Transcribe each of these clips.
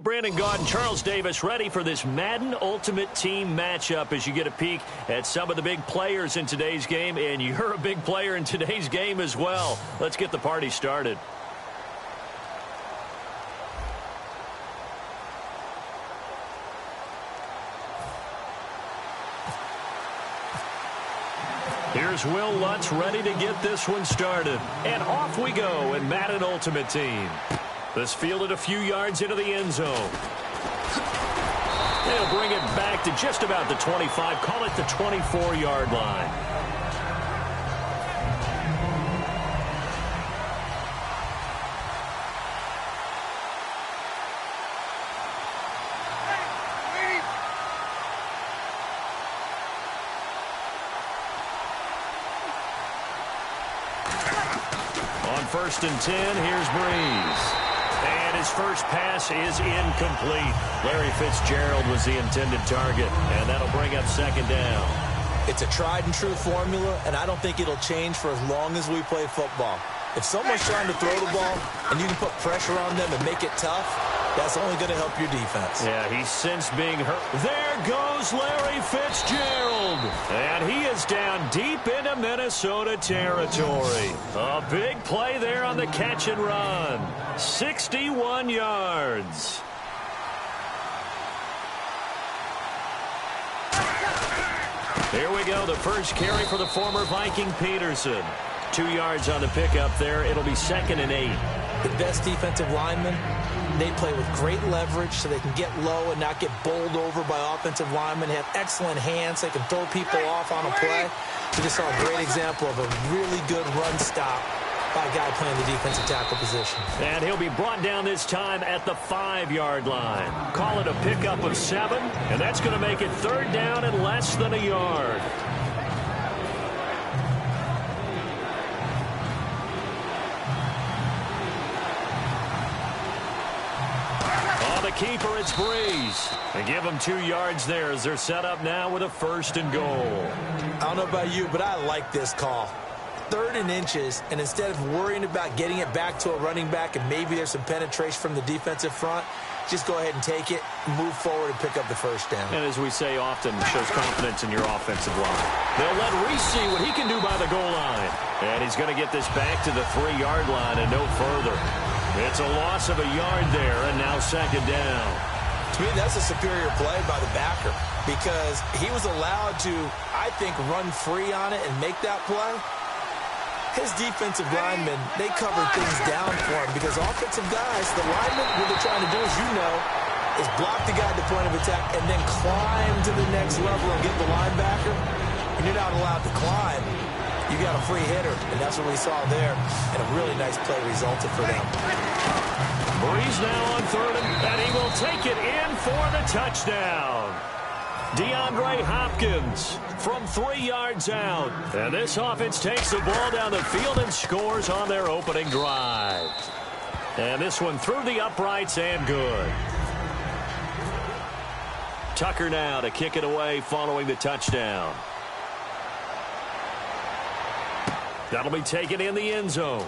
Brandon Gaud and Charles Davis ready for this Madden Ultimate Team matchup as you get a peek at some of the big players in today's game, and you're a big player in today's game as well. Let's get the party started. Here's Will Lutz ready to get this one started. And off we go in Madden Ultimate Team. This fielded a few yards into the end zone. They'll bring it back to just about the 25. Call it the 24-yard line. On 1st and 10, here's Breeze. And his first pass is incomplete. Larry Fitzgerald was the intended target, and that'll bring up 2nd down. It's a tried-and-true formula, and I don't think it'll change for as long as we play football. If someone's trying to throw the ball and you can put pressure on them and make it tough, that's only going to help your defense. Yeah, he's since being hurt. There goes Larry Fitzgerald. And he is down deep into Minnesota territory. A big play there on the catch and run. 61 yards. Here we go, the first carry for the former Viking Peterson. 2 yards on the pickup there. It'll be 2nd and 8. The best defensive linemen, they play with great leverage so they can get low and not get bowled over by offensive linemen. They have excellent hands. They can throw people off on a play. We just saw a great example of a really good run stop by a guy playing the defensive tackle position. And he'll be brought down this time at the 5-yard line. Call it a pickup of 7, and that's going to make it 3rd down and less than a yard. Keeper, it's Breeze. They give them 2 yards there as they're set up now with a 1st and goal. I don't know about you, but I like this call. 3rd and inches, and instead of worrying about getting it back to a running back and maybe there's some penetration from the defensive front, just go ahead and take it, move forward, and pick up the 1st down. And as we say often, shows confidence in your offensive line. They'll let Reese see what he can do by the goal line. And he's going to get this back to the 3-yard line and no further. It's a loss of a yard there, and now 2nd down. To me, that's a superior play by the backer because he was allowed to, I think, run free on it and make that play. His defensive linemen, they covered things down for him because offensive guys, the linemen, what they're trying to do, as you know, is block the guy at the point of attack and then climb to the next level and get the linebacker. And you're not allowed to climb. You got a free hitter, and that's what we saw there, and a really nice play resulted for them. Breeze now on 3rd, and he will take it in for the touchdown. DeAndre Hopkins from 3 yards out. And this offense takes the ball down the field and scores on their opening drive. And this one through the uprights and good. Tucker now to kick it away following the touchdown. That'll be taken in the end zone.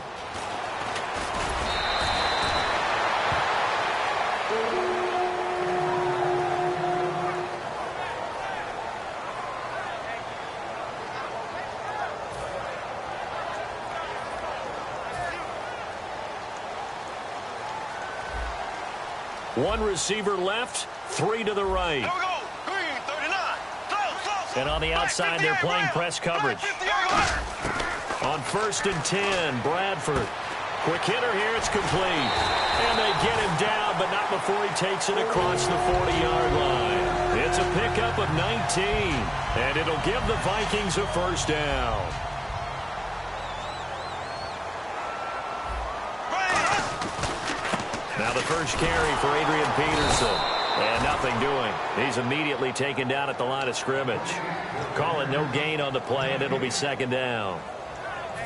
One receiver left, 3 to the right. Here we go. Green, 39. Close. And on the outside, they're playing press coverage. On 1st and 10, Bradford. Quick hitter here, it's complete. And they get him down, but not before he takes it across the 40-yard line. It's a pickup of 19, and it'll give the Vikings a 1st down. Now the first carry for Adrian Peterson. And nothing doing. He's immediately taken down at the line of scrimmage. Call it no gain on the play, and it'll be 2nd down.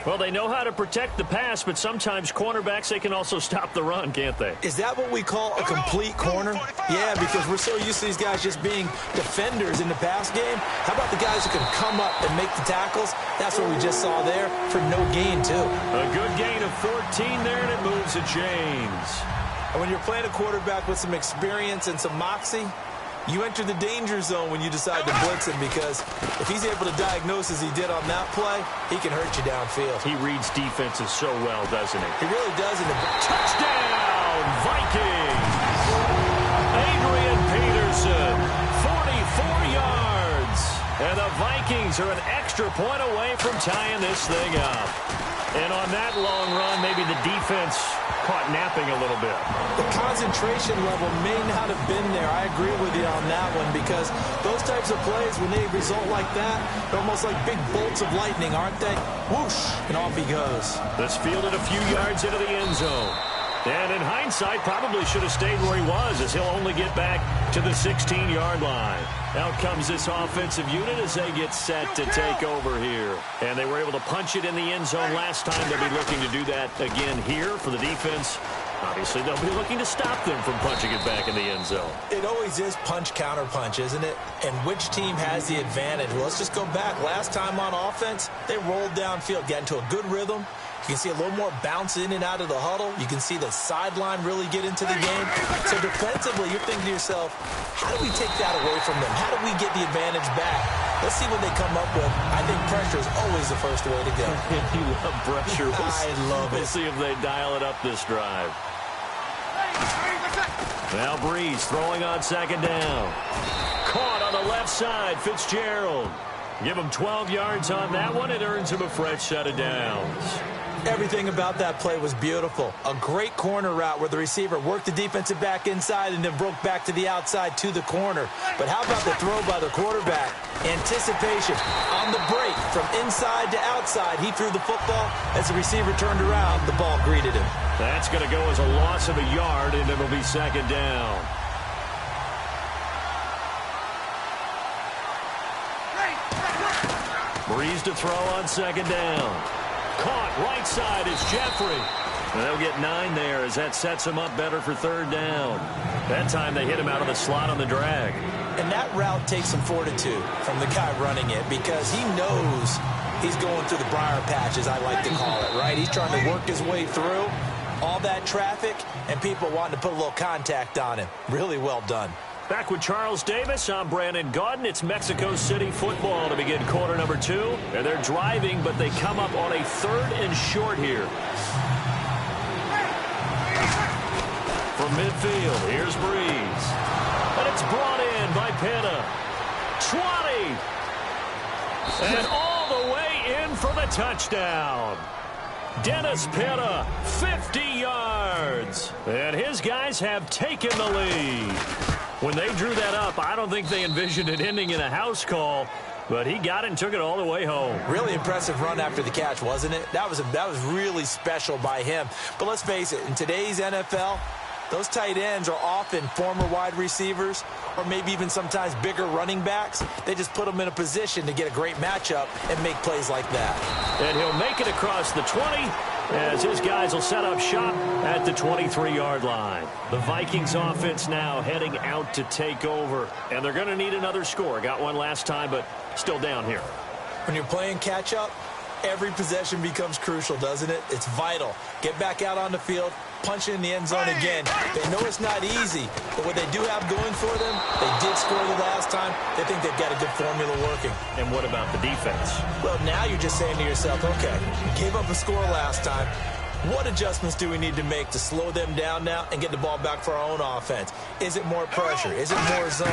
Well, they know how to protect the pass, but sometimes cornerbacks, they can also stop the run, can't they? Is that what we call a complete corner? Yeah, because we're so used to these guys just being defenders in the pass game. How about the guys who can come up and make the tackles? That's what we just saw there for no gain, too. A good gain of 14 there, and it moves the chains. And when you're playing a quarterback with some experience and some moxie, you enter the danger zone when you decide to blitz him, because if he's able to diagnose as he did on that play, he can hurt you downfield. He reads defenses so well, doesn't he? He really does. Touchdown, Vikings! Adrian Peterson, 44 yards. And the Vikings are an extra point away from tying this thing up. And on that long run, maybe the defense caught napping a little bit. The concentration level may not have been there. I agree with you on that one, because those types of plays, when they result like that, they're almost like big bolts of lightning, aren't they? Whoosh, and off he goes. This fielded a few yards into the end zone. And in hindsight, probably should have stayed where he was, as he'll only get back to the 16-yard line. Out comes this offensive unit as they get set to take over here. And they were able to punch it in the end zone last time. They'll be looking to do that again here for the defense. Obviously, they'll be looking to stop them from punching it back in the end zone. It always is punch-counter-punch, isn't it? And which team has the advantage? Well, let's just go back. Last time on offense, they rolled downfield, got into a good rhythm. You can see a little more bounce in and out of the huddle. You can see the sideline really get into the game. So defensively, you're thinking to yourself, how do we take that away from them? How do we get the advantage back? Let's see what they come up with. I think pressure is always the first way to go. You love pressure. I love it. We'll see if they dial it up this drive. Now Breeze throwing on second down. Caught on the left side, Fitzgerald. Give him 12 yards on that one. It earns him a fresh set of downs. Everything about that play was beautiful. A great corner route where the receiver worked the defensive back inside and then broke back to the outside to the corner. But how about the throw by the quarterback? Anticipation on the break from inside to outside. He threw the football. As the receiver turned around, the ball greeted him. That's going to go as a loss of a yard, and it'll be second down. Breeze to throw on second down. Caught right side is Jeffrey. And they'll get 9 there as that sets him up better for third down. That time they hit him out of the slot on the drag. And that route takes some fortitude from the guy running it, because he knows he's going through the briar patch, as I like to call it, right? He's trying to work his way through all that traffic and people wanting to put a little contact on him. Really well done. Back with Charles Davis, I'm Brandon Gaudin. It's Mexico City football to begin quarter number 2. And they're driving, but they come up on a 3rd and short here. From midfield, here's Breeze. And it's brought in by Pena. 20. And all the way in for the touchdown. Dennis Pena, 50 yards. And his guys have taken the lead. When they drew that up, I don't think they envisioned it ending in a house call, but he got it and took it all the way home. Really impressive run after the catch, wasn't it? That was really special by him. But let's face it, in today's NFL, those tight ends are often former wide receivers or maybe even sometimes bigger running backs. They just put them in a position to get a great matchup and make plays like that. And he'll make it across the 20 as his guys will set up shop at the 23-yard line. The Vikings offense now heading out to take over, and they're going to need another score. Got one last time, but still down here. When you're playing catch-up, every possession becomes crucial, doesn't it? It's vital. Get back out on the field, punch it in the end zone again. They know it's not easy, but what they do have going for them, they did score the last time. They think they've got a good formula working. And what about the defense? Well, now you're just saying to yourself, okay, gave up a score last time. What adjustments do we need to make to slow them down now and get the ball back for our own offense? Is it more pressure? Is it more zone?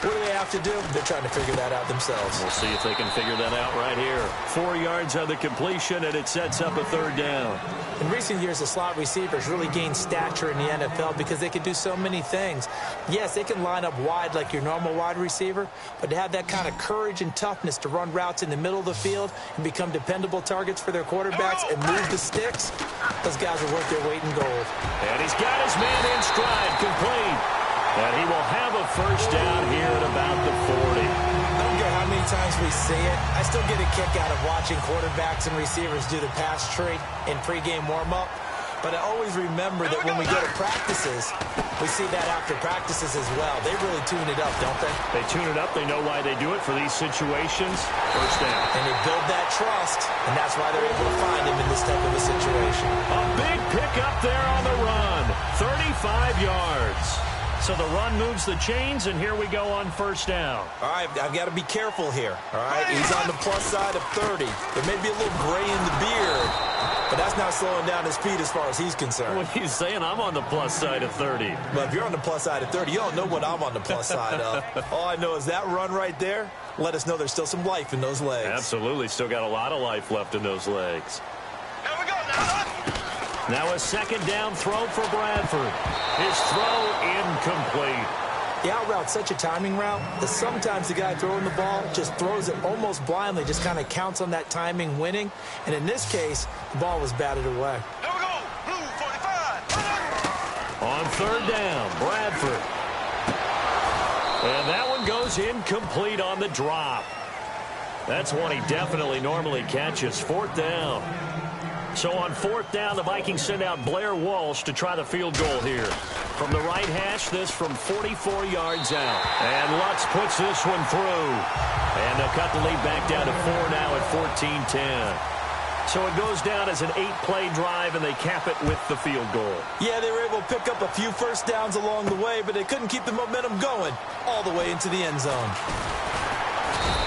What do they have to do? They're trying to figure that out themselves. We'll see if they can figure that out right here. 4 yards on the completion, and it sets up a third down. In recent years, the slot receivers really gained stature in the NFL because they can do so many things. Yes, they can line up wide like your normal wide receiver, but to have that kind of courage and toughness to run routes in the middle of the field and become dependable targets for their quarterbacks and move the sticks, those guys will worth their weight in gold. And he's got his man in stride, complete. And he will have a first down here at about the 40. I don't care how many times we see it. I still get a kick out of watching quarterbacks and receivers do the pass tree in pregame warm-up. But I always remember that when we go to practices, We see that after practices as well. They really tune it up, don't they? They tune it up. They know why they do it for these situations. First down. And they build that trust, and that's why they're able to find him in this type of a situation. A big pickup there on the run. 35 yards. So the run moves the chains, and here we go on first down. All right, I've got to be careful here. All right, he's on the plus side of 30. There may be a little gray in the beard, but that's not slowing down his speed as far as he's concerned. What are you saying? I'm on the plus side of 30. But if you're on the plus side of 30, you don't know what I'm on the plus side of. All I know is that run right there let us know there's still some life in those legs. Absolutely. Still got a lot of life left in those legs. Here we go now. Now a second down throw for Bradford. His throw incomplete. The out route's such a timing route that sometimes the guy throwing the ball just throws it almost blindly, just kind of counts on that timing winning. And in this case, the ball was batted away. Here we go. Blue 45. On third down, Bradford. And that one goes incomplete on the drop. That's one he definitely normally catches. Fourth down. So on fourth down, the Vikings send out Blair Walsh to try the field goal here. From the right hash, this from 44 yards out. And Lutz puts this one through. And they'll cut the lead back down to 4 now at 14-10. So it goes down as an 8-play drive, and they cap it with the field goal. Yeah, they were able to pick up a few first downs along the way, but they couldn't keep the momentum going all the way into the end zone.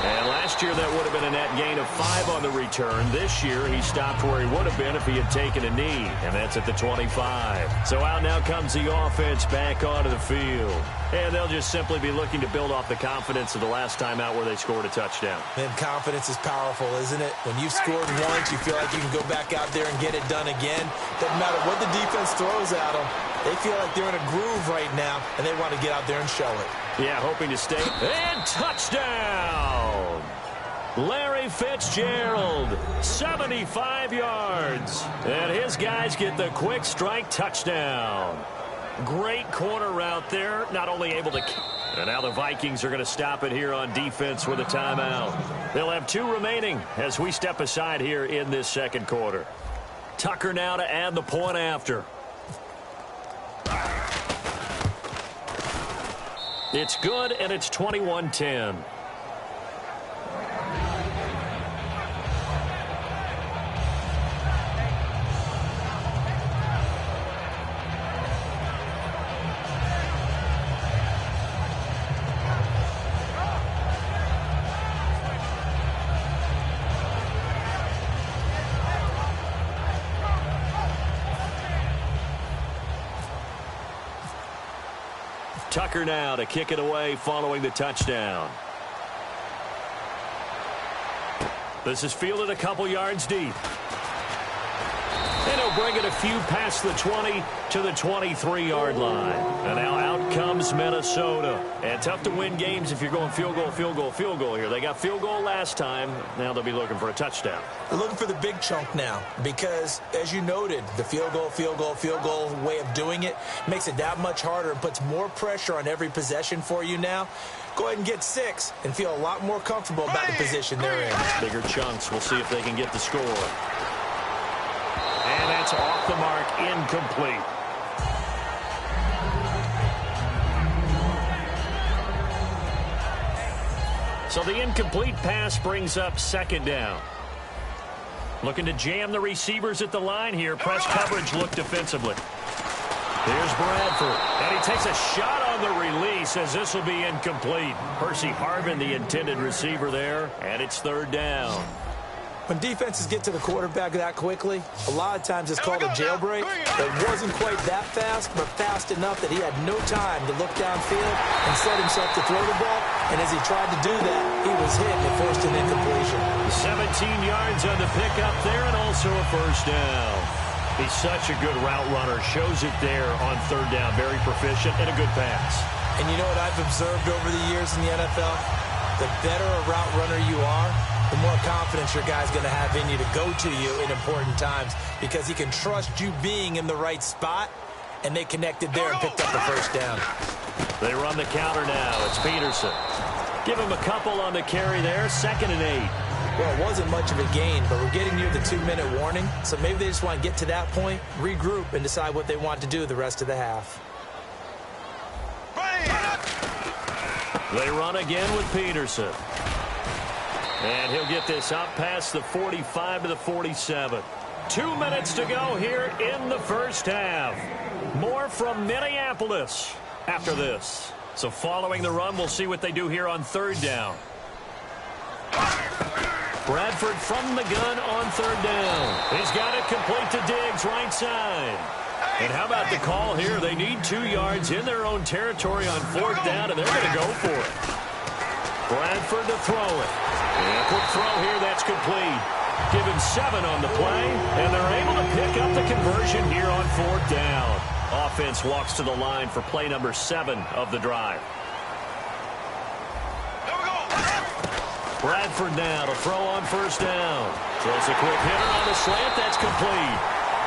And last year, that would have been a net gain of 5 on the return. This year, he stopped where he would have been if he had taken a knee, and that's at the 25. So out now comes the offense back onto the field. And they'll just simply be looking to build off the confidence of the last time out where they scored a touchdown. And confidence is powerful, isn't it? When you've scored once, you feel like you can go back out there and get it done again. Doesn't matter what the defense throws at them. They feel like they're in a groove right now, and they want to get out there and show it. Yeah, hoping to stay. And touchdown! Larry Fitzgerald, 75 yards. And his guys get the quick strike touchdown. Great corner route there. Not only able to... And now the Vikings are going to stop it here on defense with a timeout. They'll have 2 remaining as we step aside here in this second quarter. Tucker now to add the point after. It's good, and it's 21-10. Tucker now to kick it away following the touchdown. This is fielded a couple yards deep. And he'll bring it a few past the 20 to the 23-yard line. And now out comes Minnesota. And tough to win games if you're going field goal, field goal, field goal here. They got field goal last time. Now they'll be looking for a touchdown. They're looking for the big chunk now because, as you noted, the field goal way of doing it makes it that much harder and puts more pressure on every possession for you now. Go ahead and get 6 and feel a lot more comfortable about the position they're in. Bigger chunks. We'll see if they can get the score. And that's off the mark, incomplete. So the incomplete pass brings up second down. Looking to jam the receivers at the line here. Press coverage look defensively. Here's Bradford. And he takes a shot on the release as this will be incomplete. Percy Harvin, the intended receiver there. And it's third down. When defenses get to the quarterback that quickly, a lot of times it's called a jailbreak. It wasn't quite that fast, but fast enough that he had no time to look downfield and set himself to throw the ball. And as he tried to do that, he was hit and forced an incompletion. 17 yards on the pickup there and also a first down. He's such a good route runner. Shows it there on third down. Very proficient and a good pass. And you know what I've observed over the years in the NFL? The better a route runner you are, the more confidence your guy's going to have in you to go to you in important times because he can trust you being in the right spot, and they connected there and picked up the first down. They run the counter now. It's Peterson. Give him a couple on the carry there. 2nd and 8. Well, it wasn't much of a gain, but we're getting near the 2-minute warning, so maybe they just want to get to that point, regroup, and decide what they want to do the rest of the half. They run again with Peterson. And he'll get this out past the 45 to the 47. 2 minutes to go here in the first half. More from Minneapolis after this. So following the run, we'll see what they do here on third down. Bradford from the gun on third down. He's got it complete to Diggs, right side. And how about the call here? They need 2 yards in their own territory on fourth down, and they're going to go for it. Bradford to throw it. And a quick throw here, that's complete. Give him 7 on the play, and they're able to pick up the conversion here on fourth down. Offense walks to the line for play number 7 of the drive. Bradford now to throw on first down. Throws a quick hitter on the slant. That's complete.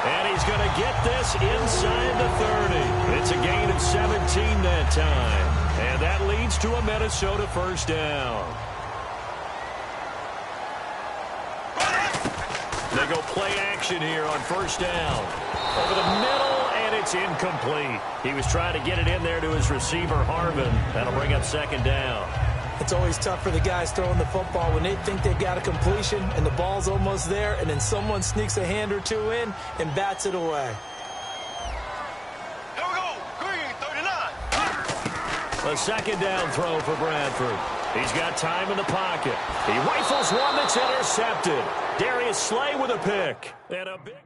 And he's going to get this inside the 30. It's a gain of 17 that time. And that leads to a Minnesota first down. They go play action here on first down. Over the middle, and it's incomplete. He was trying to get it in there to his receiver, Harvin. That'll bring up second down. It's always tough for the guys throwing the football when they think they've got a completion and the ball's almost there, and then someone sneaks a hand or two in and bats it away. Here we go. Green, 39. A second down throw for Bradford. He's got time in the pocket. He rifles one that's intercepted. Darius Slay with a pick. And a big